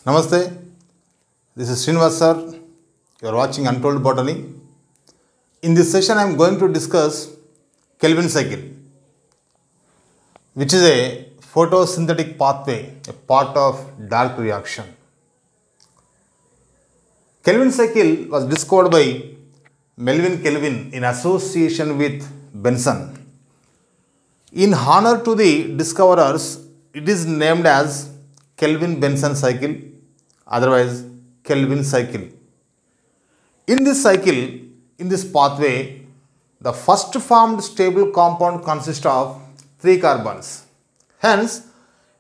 Namaste, this is Srinivas sir. You are watching Untold Botany. In this session, I am going to discuss Calvin cycle, which is a photosynthetic pathway, a part of dark reaction. Calvin cycle was discovered by Melvin Calvin in association with Benson. In honor to the discoverers, it is named as Kelvin-Benson cycle, otherwise Calvin cycle. In this cycle, in this pathway, the first formed stable compound consists of 3 carbons. Hence,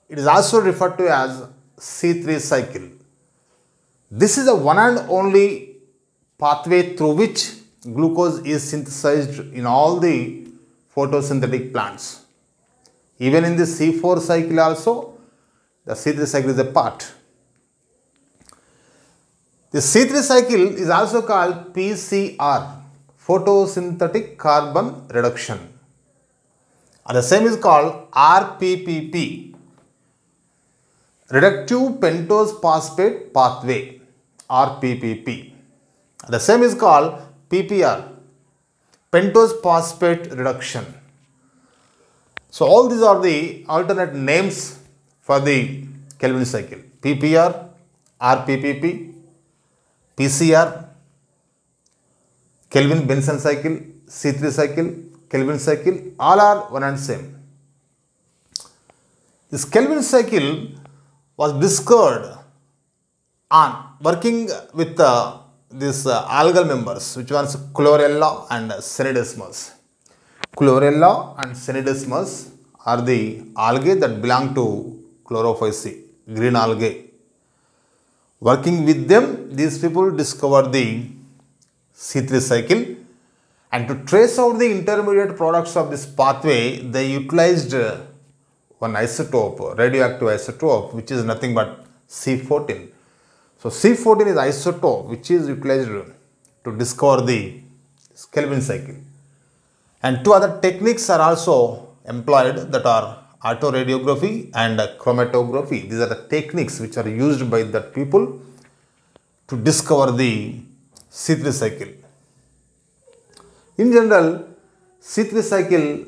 it is also referred to as C3 cycle. This is the one and only pathway through which glucose is synthesized in all the photosynthetic plants. Even in the C4 cycle also, the C3 cycle is a part. The C3 cycle is also called PCR, photosynthetic carbon reduction. And the same is called RPPP, reductive pentose phosphate pathway, RPPP. And the same is called PPR, pentose phosphate reduction. So all these are the alternate names for the Calvin cycle: PPR, RPPP, PCR, Kelvin-Benson cycle, C3 cycle, Calvin cycle, all are one and same. This Calvin cycle was discovered on working with these algal members, which was Chlorella and Cnidesmus. Chlorella and Cnidesmus are the algae that belong to Chlorophyceae, green algae. Working with them, these people discovered the C3 cycle, and to trace out the intermediate products of this pathway, they utilized one isotope, radioactive isotope, which is nothing but C14. So C14 is isotope which is utilized to discover the Calvin cycle. And 2 other techniques are also employed, that are autoradiography and chromatography. These are the techniques which are used by the people to discover the C3 cycle. In general, C3 cycle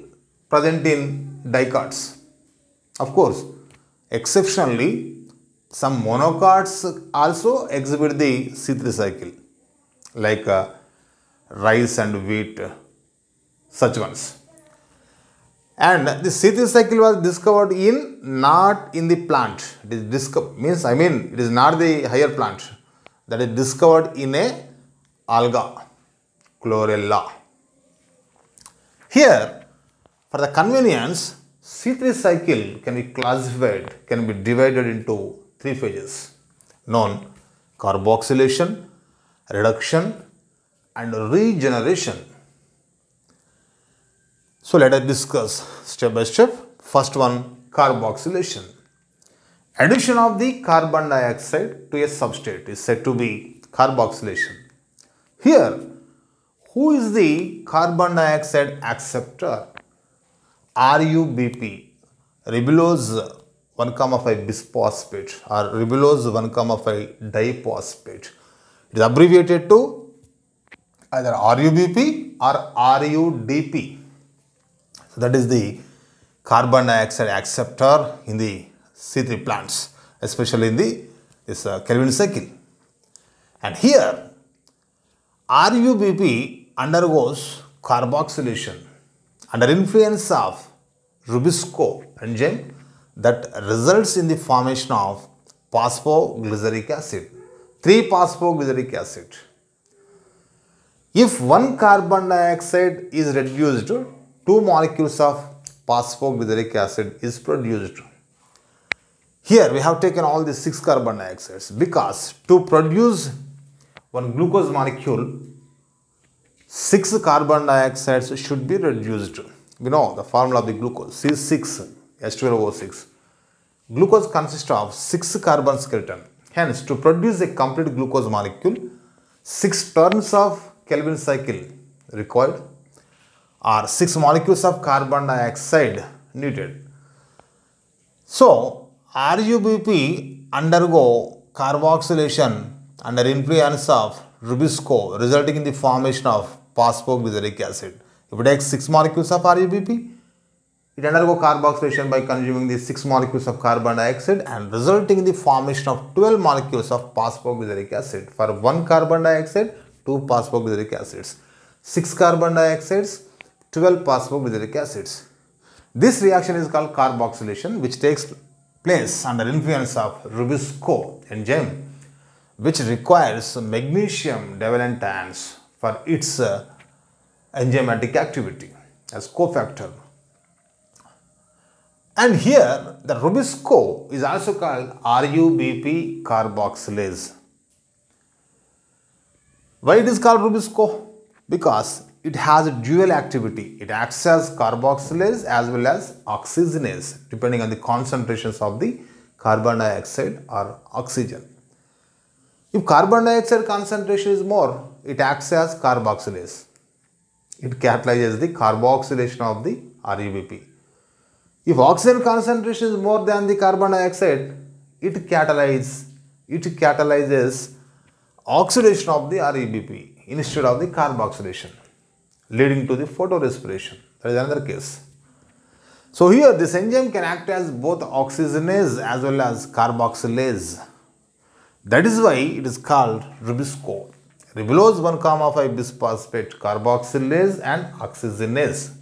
present in dicots. Of course, exceptionally, some monocots also exhibit the C3 cycle, like rice and wheat, such ones. And the C3 cycle was discovered not in the plant. It is it is not the higher plant, that is discovered in a alga, Chlorella. Here, for the convenience, C3 cycle can be classified, can be divided into 3 phases, known carboxylation, reduction, and regeneration. So let us discuss step by step. First one, carboxylation. Addition of the carbon dioxide to a substrate is said to be carboxylation. Here, who is the carbon dioxide acceptor? RUBP, ribulose 1,5 bisphosphate, or ribulose 1,5 diphosphate. It is abbreviated to either RUBP or RUDP. So that is the carbon dioxide acceptor in the C3 plants, especially in this Calvin cycle. And here, RUBP undergoes carboxylation under influence of Rubisco enzyme that results in the formation of phosphoglyceric acid, 3-phosphoglyceric acid. If one carbon dioxide is reduced, 2 molecules of phosphoglyceric acid is produced. Here we have taken all the 6 carbon dioxides, because to produce one glucose molecule, 6 carbon dioxides should be reduced. We know the formula of the glucose, C6, H12O6. Glucose consists of 6 carbon skeleton. Hence, to produce a complete glucose molecule, 6 turns of Calvin cycle required, or 6 molecules of carbon dioxide needed. So, RUBP undergo carboxylation under influence of Rubisco, resulting in the formation of phosphoglyceric acid. If we take 6 molecules of RUBP, it undergoes carboxylation by consuming the 6 molecules of carbon dioxide and resulting in the formation of 12 molecules of phosphoglyceric acid. For 1 carbon dioxide, 2 phosphoglyceric acids. 6 carbon dioxides, 12 phosphoglyceric acids. This reaction is called carboxylation, which takes place under influence of Rubisco enzyme, which requires magnesium divalent ions for its enzymatic activity as cofactor. And here the Rubisco is also called RUBP carboxylase. Why it is called Rubisco? Because it has a dual activity. It acts as carboxylase as well as oxygenase depending on the concentrations of the carbon dioxide or oxygen. If carbon dioxide concentration is more, it acts as carboxylase. It catalyzes the carboxylation of the RUBP. If oxygen concentration is more than the carbon dioxide, it catalyzes oxidation of the RUBP instead of the carboxylation, leading to the photorespiration. That is another case. So here this enzyme can act as both oxygenase as well as carboxylase. That is why it is called Rubisco. Ribulose 1,5 bisphosphate carboxylase and oxygenase.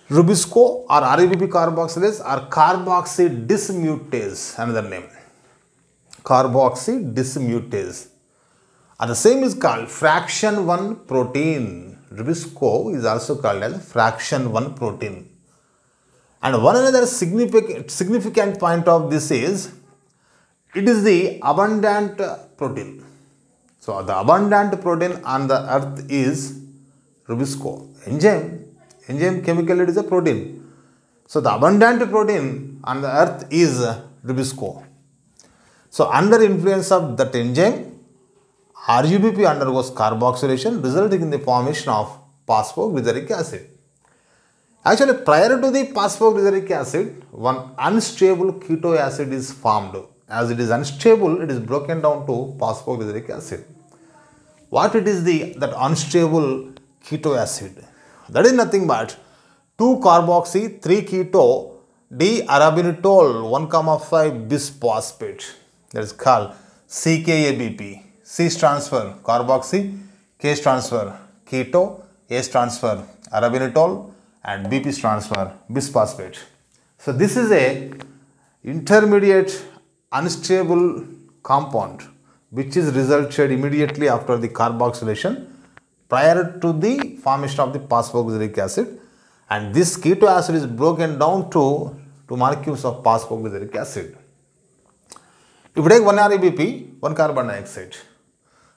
Rubisco or RUBP carboxylase or carboxy dismutase, another name. Carboxy dismutase. And the same is called fraction 1 protein. Rubisco is also called as fraction 1 protein. And one another significant point of this is, it is the abundant protein. So the abundant protein on the earth is Rubisco. Enzyme chemically it is a protein. So the abundant protein on the earth is Rubisco. So under influence of that enzyme, RUBP undergoes carboxylation resulting in the formation of phosphoglyceric acid. Actually, prior to the phosphoglyceric acid, one unstable keto acid is formed. As it is unstable, it is broken down to phosphoglyceric acid. What it is that unstable keto acid? That is nothing but 2-carboxy 3-keto D-arabinitol 1,5 bisphosphate. That is called CKABP. C stands for carboxy, K stands for keto, A stands for arabinitol and BP stands for bisphosphate. So this is a intermediate unstable compound which is resulted immediately after the carboxylation prior to the formation of the phosphoglyceric acid, and this keto acid is broken down to 2 molecules of phosphoglyceric acid. If you take 1 RUBP, 1 carbon dioxide,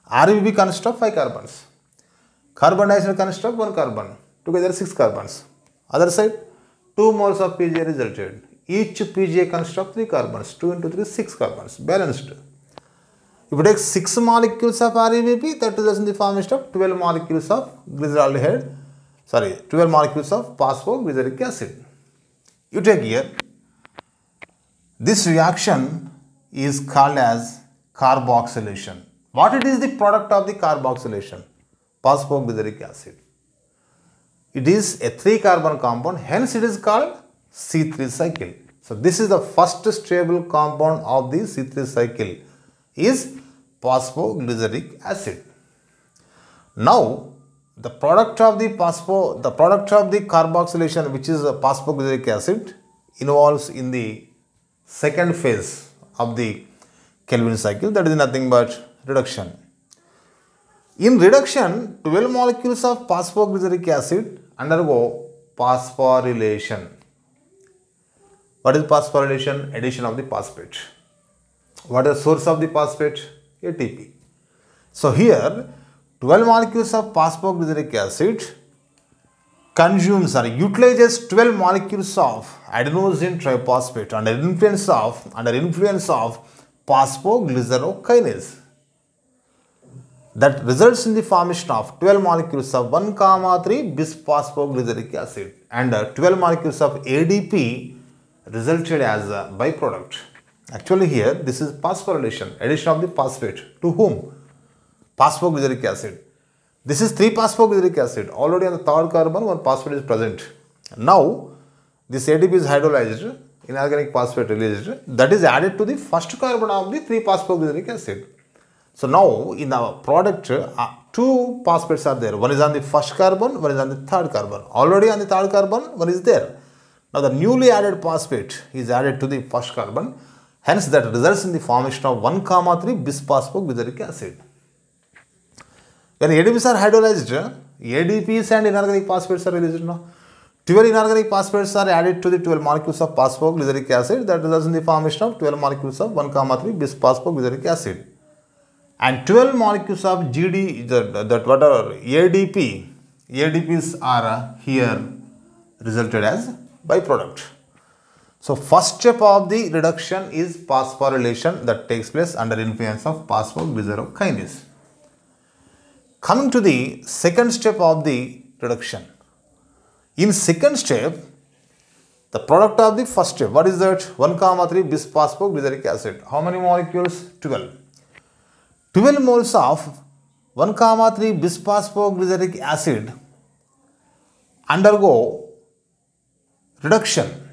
RUBP consists of 5 carbons, carbon dioxide consists of 1 carbon, together 6 carbons. Other side, 2 moles of PGA resulted. Each PGA consists of 3 carbons, 2 into 3, 6 carbons, balanced. If you take 6 molecules of RUBP, that results in the formation of 12 molecules of glyceraldehyde, 12 molecules of phosphoglyceric acid. You take here, this reaction is called as carboxylation. What it is the product of the carboxylation? Phosphoglyceric acid. It is a 3-carbon compound, hence it is called C3 cycle. So this is the first stable compound of the C3 cycle is phosphoglyceric acid. Now the product of the carboxylation, which is a phosphoglyceric acid, involves in the second phase of the Calvin cycle, that is nothing but reduction. In reduction, 12 molecules of phosphoglyceric acid undergo phosphorylation. What is phosphorylation? Addition of the phosphate. What is the source of the phosphate? ATP. So here 12 molecules of phosphoglyceric acid consumes or utilizes 12 molecules of adenosine triphosphate under influence of phosphoglycerokinase. That results in the formation of 12 molecules of 1,3 bisphosphoglyceric acid and 12 molecules of ADP resulted as a byproduct. Actually here this is phosphorylation, addition of the phosphate to whom? Phosphoglyceric acid. This is 3-phosphoglyceric acid. Already on the third carbon one phosphate is present. Now this ADP is hydrolyzed, inorganic phosphate released, that is added to the first carbon of the 3-phosphoglyceric acid. So now in the product 2 phosphates are there. One is on the first carbon, one is on the third carbon. Already on the third carbon one is there. Now the newly added phosphate is added to the first carbon. Hence that results in the formation of 1,3 bis-phosphoglyceric acid. When ADPs are hydrolyzed, ADPs and inorganic phosphates are released now. 12 inorganic phosphates are added to the 12 molecules of phosphoglyceric acid, that results in the formation of 12 molecules of 1,3 bis-phosphoglyceric acid. And 12 molecules of ADPs are here resulted as byproduct. So first step of the reduction is phosphorylation that takes place under influence of phosphoglycerokinase. Coming to the second step of the reduction. In second step, the product of the first step, what is that? 1,3 bis-phosphoglyceric acid. How many molecules? 12. 12 moles of 1,3 bis-phosphoglyceric acid undergo reduction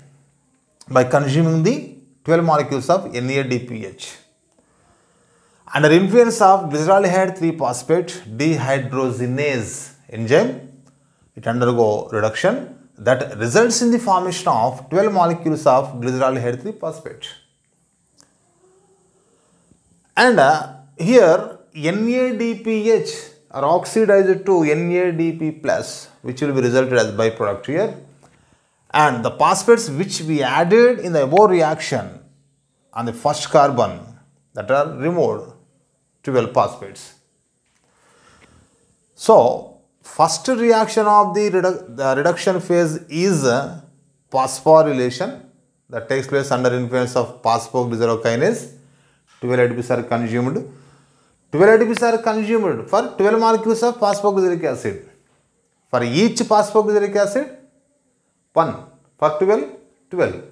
by consuming the 12 molecules of NADPH. Under influence of glyceraldehyde 3-phosphate dehydrogenase enzyme, it undergo reduction that results in the formation of 12 molecules of glyceraldehyde 3-phosphate. And here NADPH are oxidized to NADP plus, which will be resulted as byproduct here. And the phosphates which we added in the above reaction on the first carbon, that are removed, 12 phosphates. So first reaction of the reduction phase is phosphorylation that takes place under influence of phosphoglycerokinase. 12 ADPs are consumed. 12 ADPs are consumed for 12 molecules of phosphoglyceric acid. For each phosphoglyceric acid, 1. For 12, 12.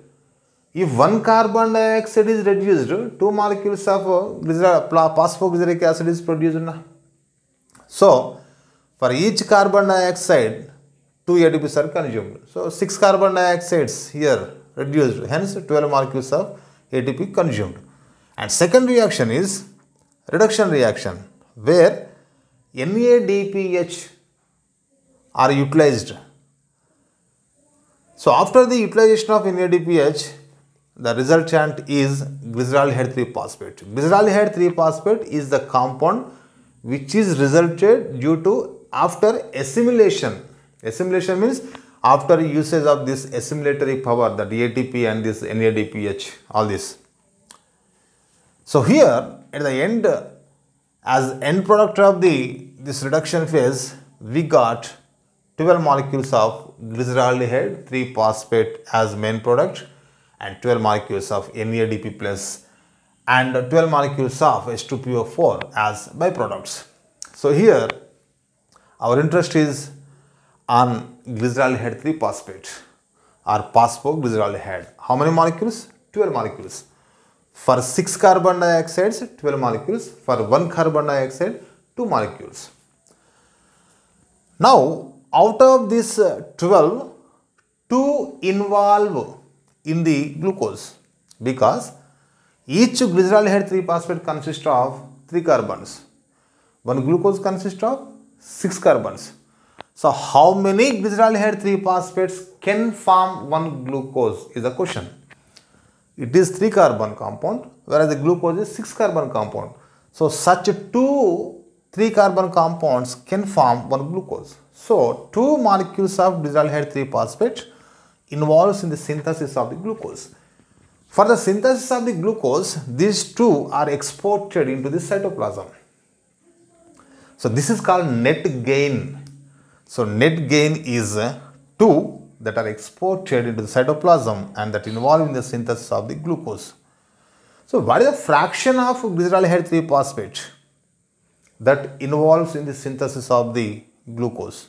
If 1 carbon dioxide is reduced, 2 molecules of phosphoglyceric acid is produced. So, for each carbon dioxide, 2 ADPs are consumed. So, 6 carbon dioxides here reduced. Hence, 12 molecules of ATP consumed. And second reaction is reduction reaction, where NADPH are utilized. So, after the utilization of NADPH, the resultant is glyceraldehyde 3-phosphate. Glyceraldehyde 3-phosphate is the compound which is resulted due to after assimilation. Assimilation means after usage of this assimilatory power, that ATP and this NADPH, all this. So here at the end, as end product of this reduction phase, we got 12 molecules of glyceraldehyde 3-phosphate as main product and 12 molecules of NADP plus and 12 molecules of H2PO4 as byproducts. So here our interest is on glyceraldehyde 3-phosphate or phosphoglyceraldehyde. How many molecules? 12 molecules. For 6 carbon dioxides, 12 molecules. For 1 carbon dioxide, 2 molecules. Now, out of this 12, 2 involve in the glucose, because each glyceraldehyde 3-phosphate consists of 3 carbons. One glucose consists of 6 carbons. So, how many glyceraldehyde 3-phosphates can form one glucose is the question. It is 3 carbon compound, whereas the glucose is 6 carbon compound. So, such 2 3 carbon compounds can form one glucose. So, 2 molecules of glyceraldehyde 3-phosphate involves in the synthesis of the glucose. For the synthesis of the glucose, these 2 are exported into the cytoplasm. So, this is called net gain. So, net gain is 2 that are exported into the cytoplasm and that involve in the synthesis of the glucose. So, what is the fraction of glyceraldehyde 3-phosphate that involves in the synthesis of the glucose?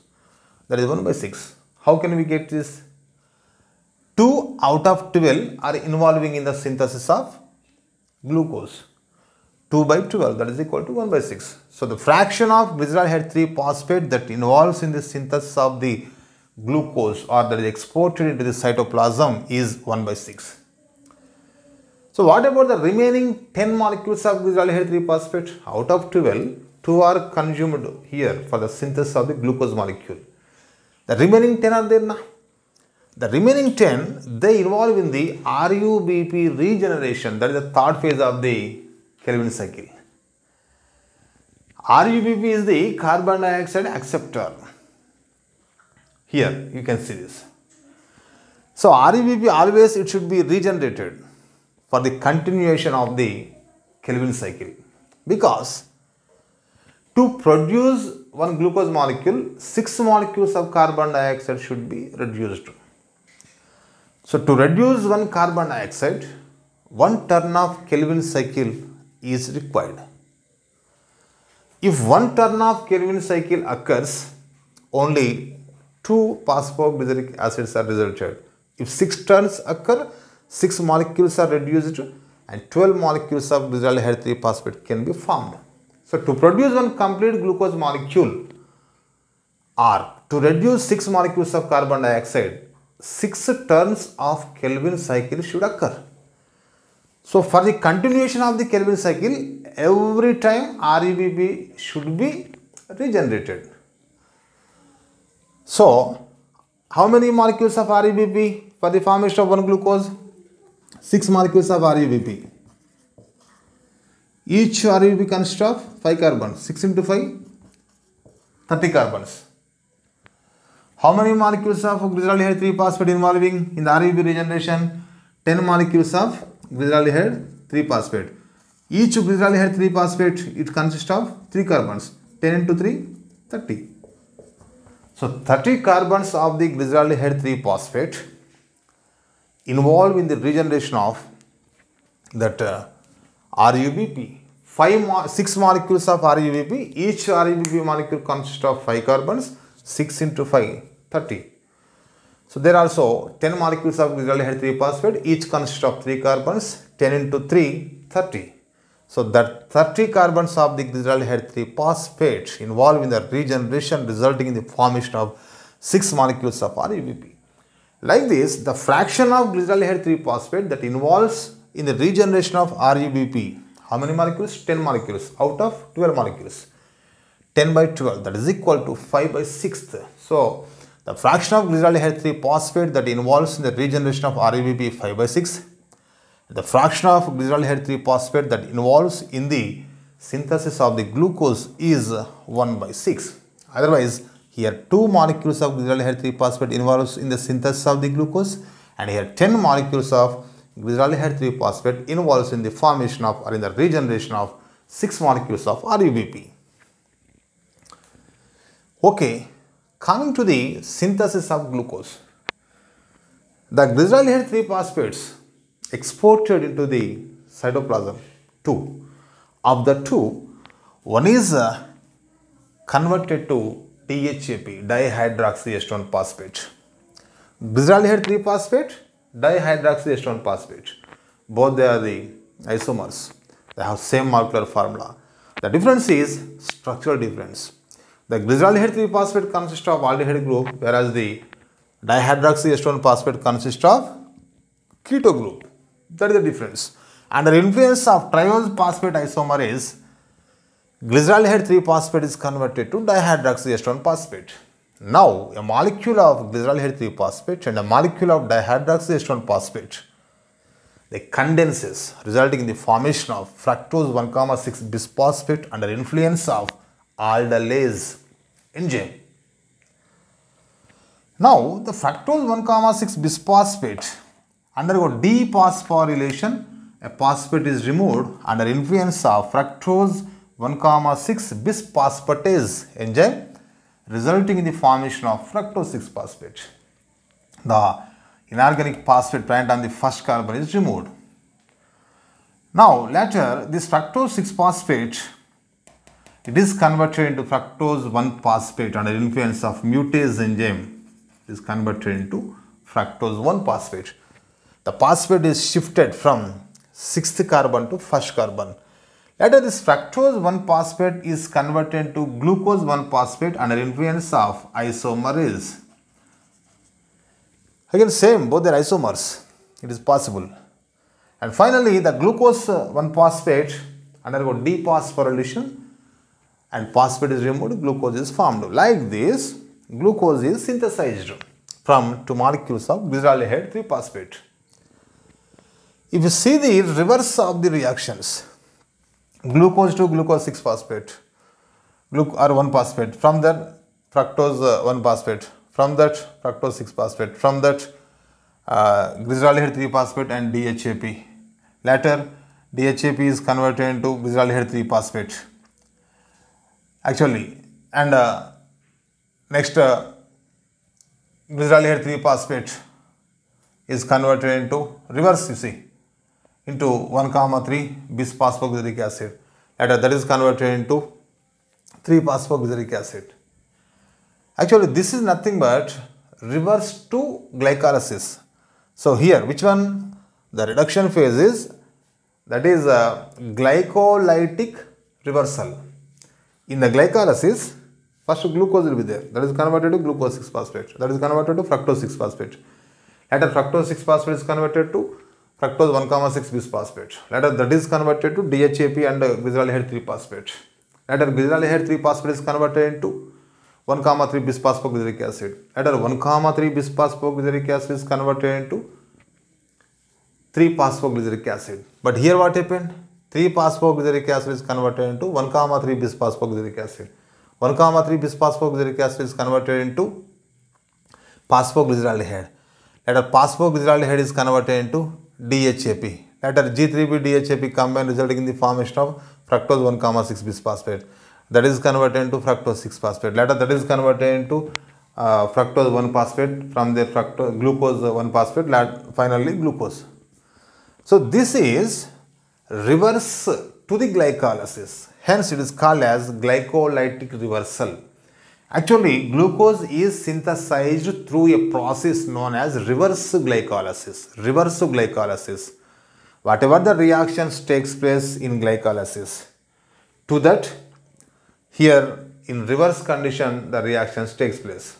That is 1/6. How can we get this? 2 out of 12 are involving in the synthesis of glucose. 2 by 12, that is equal to 1 by 6. So the fraction of glyceraldehyde 3-phosphate that involves in the synthesis of the glucose or that is exported into the cytoplasm is 1 by 6. So what about the remaining 10 molecules of glyceraldehyde 3-phosphate? Out of 12, 2 are consumed here for the synthesis of the glucose molecule. The remaining 10 are there now. The remaining 10, they involve in the RUBP regeneration, that is the third phase of the Calvin cycle. RUBP is the carbon dioxide acceptor. Here you can see this. So RUBP always it should be regenerated for the continuation of the Calvin cycle, because to produce one glucose molecule, 6 molecules of carbon dioxide should be reduced. So to reduce one carbon dioxide, 1 turn of Calvin cycle is required. If 1 turn of Calvin cycle occurs, only 2 phosphoglyceric acids are resulted. If 6 turns occur, 6 molecules are reduced and 12 molecules of glyceraldehyde 3-phosphate can be formed. So to produce one complete glucose molecule or to reduce 6 molecules of carbon dioxide, 6 turns of Calvin cycle should occur. So for the continuation of the Calvin cycle, every time RUBP should be regenerated. So how many molecules of RUBP for the formation of one glucose? 6 molecules of RUBP. Each RUBP consists of 5 carbons. 6 into 5, 30 carbons. How many molecules of glyceraldehyde 3-phosphate involving in the RUBP regeneration? 10 molecules of glyceraldehyde 3-phosphate. Each glyceraldehyde 3-phosphate it consists of 3 carbons. 10 into 3, 30. So 30 carbons of the glyceraldehyde 3-phosphate involved in the regeneration of that RUBP. 6 molecules of RUBP. Each RUBP molecule consists of 5 carbons. 6 into 5, 30. So there are also 10 molecules of glyceraldehyde 3-phosphate. Each consists of 3 carbons. 10 into 3, 30. So that 30 carbons of the glyceraldehyde 3-phosphate involved in the regeneration, resulting in the formation of 6 molecules of RUBP. Like this, the fraction of glyceraldehyde 3-phosphate that involves in the regeneration of RUBP, how many molecules? 10 molecules out of 12 molecules. 10 by 12, that is equal to 5 by 6. So the fraction of glyceraldehyde 3-phosphate that involves in the regeneration of RUBP 5 by 6. The fraction of glyceraldehyde 3-phosphate that involves in the synthesis of the glucose is 1 by 6. Otherwise, here 2 molecules of glyceraldehyde 3-phosphate involves in the synthesis of the glucose, and here 10 molecules of glyceraldehyde 3-phosphate involves in the formation of or in the regeneration of 6 molecules of RUBP. Okay, coming to the synthesis of glucose. The glyceraldehyde 3-phosphates exported into the cytoplasm, 2. Of the 2, one is converted to DHAP, dihydroxyacetone phosphate. Glyceraldehyde 3-phosphate, dihydroxyacetone phosphate. Both they are the isomers. They have same molecular formula. The difference is structural difference. The glyceraldehyde 3-phosphate consists of aldehyde group, whereas the dihydroxyacetone phosphate consists of keto group. That is the difference. Under influence of triose phosphate isomerase, glyceraldehyde 3-phosphate is converted to dihydroxyacetone phosphate. Now, a molecule of glyceraldehyde 3-phosphate and a molecule of dihydroxyacetone phosphate, they condenses, resulting in the formation of fructose 1,6 bisphosphate under influence of aldolase enzyme. Now, the fructose 1,6 bisphosphate undergo dephosphorylation. A phosphate is removed under influence of fructose 1,6 bisphosphatase enzyme, resulting in the formation of fructose 6-phosphate. The inorganic phosphate present on the first carbon is removed. Now, later this fructose 6-phosphate, it is converted into fructose 1-phosphate under influence of mutase enzyme. It is converted into fructose 1-phosphate. The phosphate is shifted from sixth carbon to first carbon. Later, this fructose 1-phosphate is converted to glucose 1-phosphate under influence of isomerase. Again, same, both are isomers. It is possible. And finally, the glucose 1-phosphate undergo dephosphorylation and phosphate is removed, glucose is formed. Like this, glucose is synthesized from 2 molecules of glyceraldehyde 3-phosphate. If you see the reverse of the reactions, glucose to glucose 6-phosphate or 1-phosphate, from that fructose 1-phosphate, from that fructose 6-phosphate, from that glyceraldehyde 3-phosphate and DHAP. Later, DHAP is converted into glyceraldehyde 3-phosphate. Actually, and next glyceraldehyde 3-phosphate is converted into reverse, you see, into 1,3 bis-phosphoglyceric acid. Later, that is converted into 3-phosphoglyceric acid. Actually, this is nothing but reverse to glycolysis. So here, which one? The reduction phase is, that is a glycolytic reversal. In the glycolysis, first glucose will be there. That is converted to glucose 6-phosphate. That is converted to fructose 6-phosphate. Later, fructose 6-phosphate is converted to fructose 1,6 bis-phosphate. Later, that is converted to DHAP and glyceraldehyde 3-phosphate. Later, glyceraldehyde 3-phosphate is converted into 1,3 bis-phosphoglyceric acid. Later, 1,3 bis-phosphoglyceric acid is converted into 3-phosphoglyceric acid. But here what happened? 3-phosphoglyceric acid is converted into 1,3 bis-phosphoglyceric acid. 1,3 bis-phosphoglyceric acid is converted into phosphoglyceraldehyde. Later, phosphoglyceraldehyde is converted into DHAP. Later, G3B DHAP combine resulting in the formation of fructose 1,6 bis-phosphate. That is converted into fructose 6-phosphate. Later, that is converted into fructose 1-phosphate, from the fructose glucose 1-phosphate, finally glucose. So this is reverse to the glycolysis. Hence, it is called as glycolytic reversal. Actually, glucose is synthesized through a process known as reverse glycolysis. Reverse glycolysis. Whatever the reactions takes place in glycolysis, to that, here in reverse condition, the reactions takes place.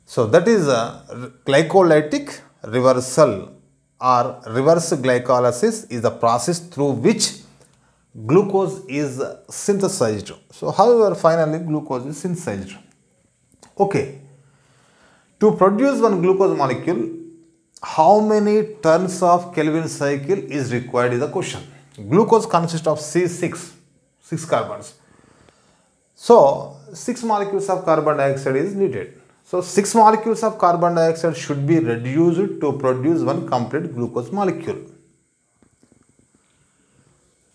So that is a glycolytic reversal, or reverse glycolysis is the process through which glucose is synthesized. So, however, finally glucose is synthesized. Okay. To produce one glucose molecule, how many turns of Kelvin cycle is required is the question. Glucose consists of C6 carbons. So, 6 molecules of carbon dioxide is needed. So, 6 molecules of carbon dioxide should be reduced to produce one complete glucose molecule.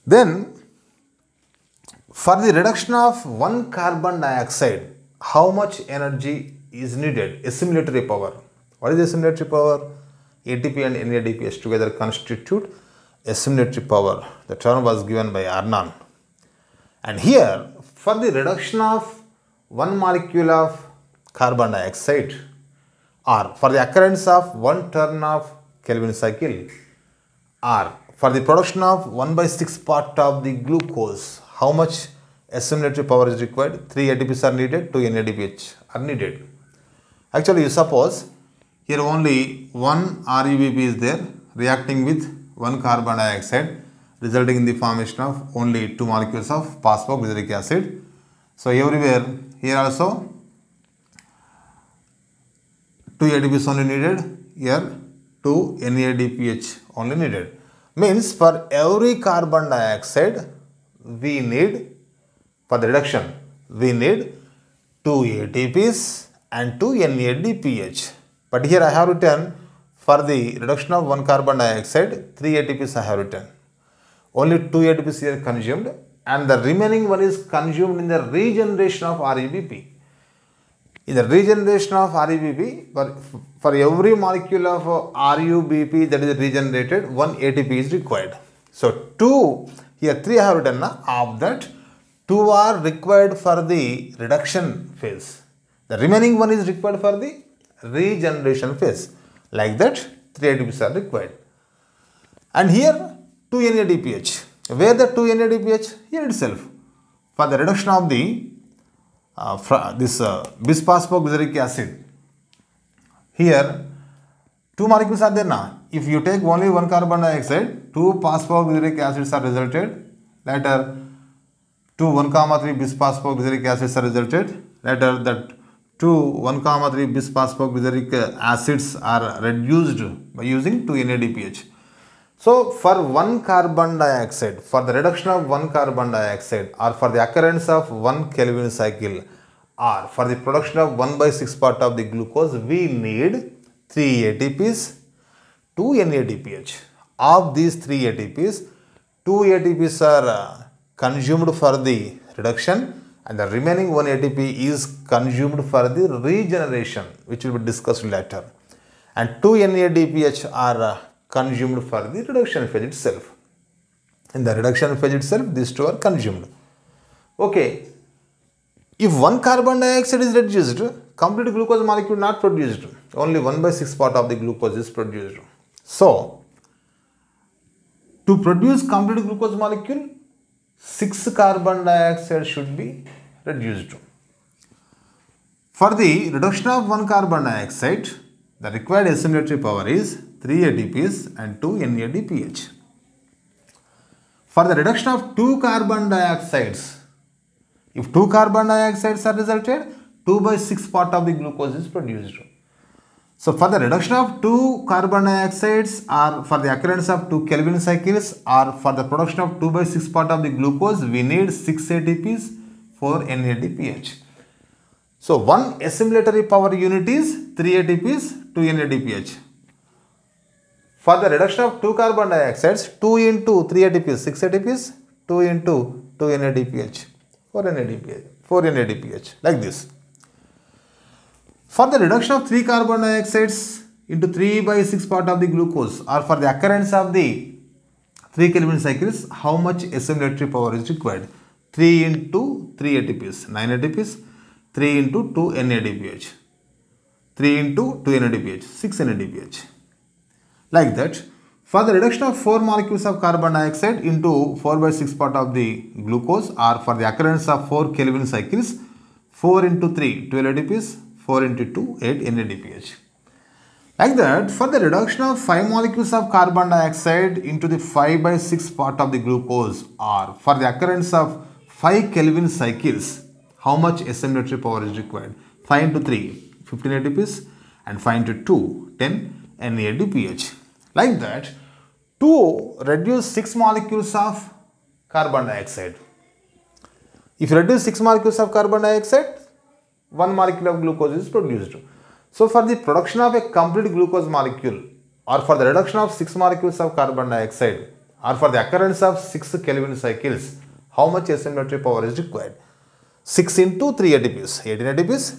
Then, for the reduction of 1 carbon dioxide, how much energy is needed? Assimilatory power. What is assimilatory power? ATP and NADPH together constitute assimilatory power. The term was given by Arnon. And here, for the reduction of 1 molecule of carbon dioxide, or for the occurrence of 1 turn of Kelvin cycle, or for the production of 1/6 part of the glucose, how much assimilatory power is required? 3 ATPs are needed, 2 NADPH are needed. Actually, you suppose here only 1 RUBP is there reacting with 1 carbon dioxide, resulting in the formation of only 2 molecules of phosphoglyceric acid. So, everywhere here also 2 ATPs only needed, here 2 NADPH only needed. Means for every carbon dioxide we need, for the reduction, we need 2 ATPs and 2 NADPH. But here I have written for the reduction of 1 carbon dioxide, 3 ATPs I have written. Only 2 ATPs here consumed, and the remaining one is consumed in the regeneration of RUBP. In the regeneration of RUBP, for every molecule of RUBP that is regenerated, 1 ATP is required. So 2, here 3 I have written, of that 2 are required for the reduction phase. The remaining one is required for the regeneration phase. Like that, 3 ATPs are required. And here 2 NADPH. Where the 2 NADPH? Here itself. For the reduction of the bis-phosphoglyceric acid. Here, two molecules are there now. If you take only one carbon dioxide, 2 phosphoglyceric acids are resulted. Later, 2 1,3 bis-phosphoglyceric acids are resulted. Later, that 2 1,3 bis-phosphoglyceric acids are reduced by using 2 NADPH. So, for one carbon dioxide, for the reduction of one carbon dioxide or for the occurrence of one Kelvin cycle or for the production of 1/6 part of the glucose, we need 3 ATPs, 2 NADPH. Of these 3 ATPs, 2 ATPs are consumed for the reduction and the remaining 1 ATP is consumed for the regeneration, which will be discussed later. And 2 NADPH are consumed for the reduction phase itself. In the reduction phase itself, these two are consumed. Okay. If one carbon dioxide is reduced, complete glucose molecule not produced. Only 1/6 part of the glucose is produced. So, to produce complete glucose molecule, 6 carbon dioxide should be reduced. For the reduction of 1 carbon dioxide, the required assimilatory power is 3 ATPs and 2 NADPH. For the reduction of 2 carbon dioxides, if 2 carbon dioxides are resulted, 2/6 part of the glucose is produced. So, for the reduction of 2 carbon dioxides or for the occurrence of 2 Kelvin cycles or for the production of 2/6 part of the glucose, we need 6 ATPs, 4 NADPH. So, one assimilatory power unit is 3 ATPs, 2 NADPH. For the reduction of 2 carbon dioxides, 2 into 3 ATPs, 6 ATPs, 2 into 2 NADPH, 4 NADPH, 4 NADPH, like this. For the reduction of 3 carbon dioxides into 3/6 part of the glucose or for the occurrence of the 3 Kelvin cycles, how much assimilatory power is required? 3 into 3 ATPs, 9 ATPs, 3 into 2 NADPH, 3 into 2 NADPH, 6 NADPH. Like that, for the reduction of 4 molecules of carbon dioxide into 4/6 part of the glucose or for the occurrence of 4 Kelvin cycles, 4 into 3, 12 ATPs, 4 into 2, 8 NADPH. Like that, for the reduction of 5 molecules of carbon dioxide into the 5/6 part of the glucose or for the occurrence of 5 Kelvin cycles, how much assimilatory power is required? 5 into 3, 15 ATPs and 5 into 2, 10 NADPH. Like that, to reduce 6 molecules of carbon dioxide. If you reduce 6 molecules of carbon dioxide, 1 molecule of glucose is produced. So, for the production of a complete glucose molecule or for the reduction of 6 molecules of carbon dioxide or for the occurrence of 6 Kelvin cycles, how much assimilatory power is required? 6 into 3 ATPs, 18 ATPs,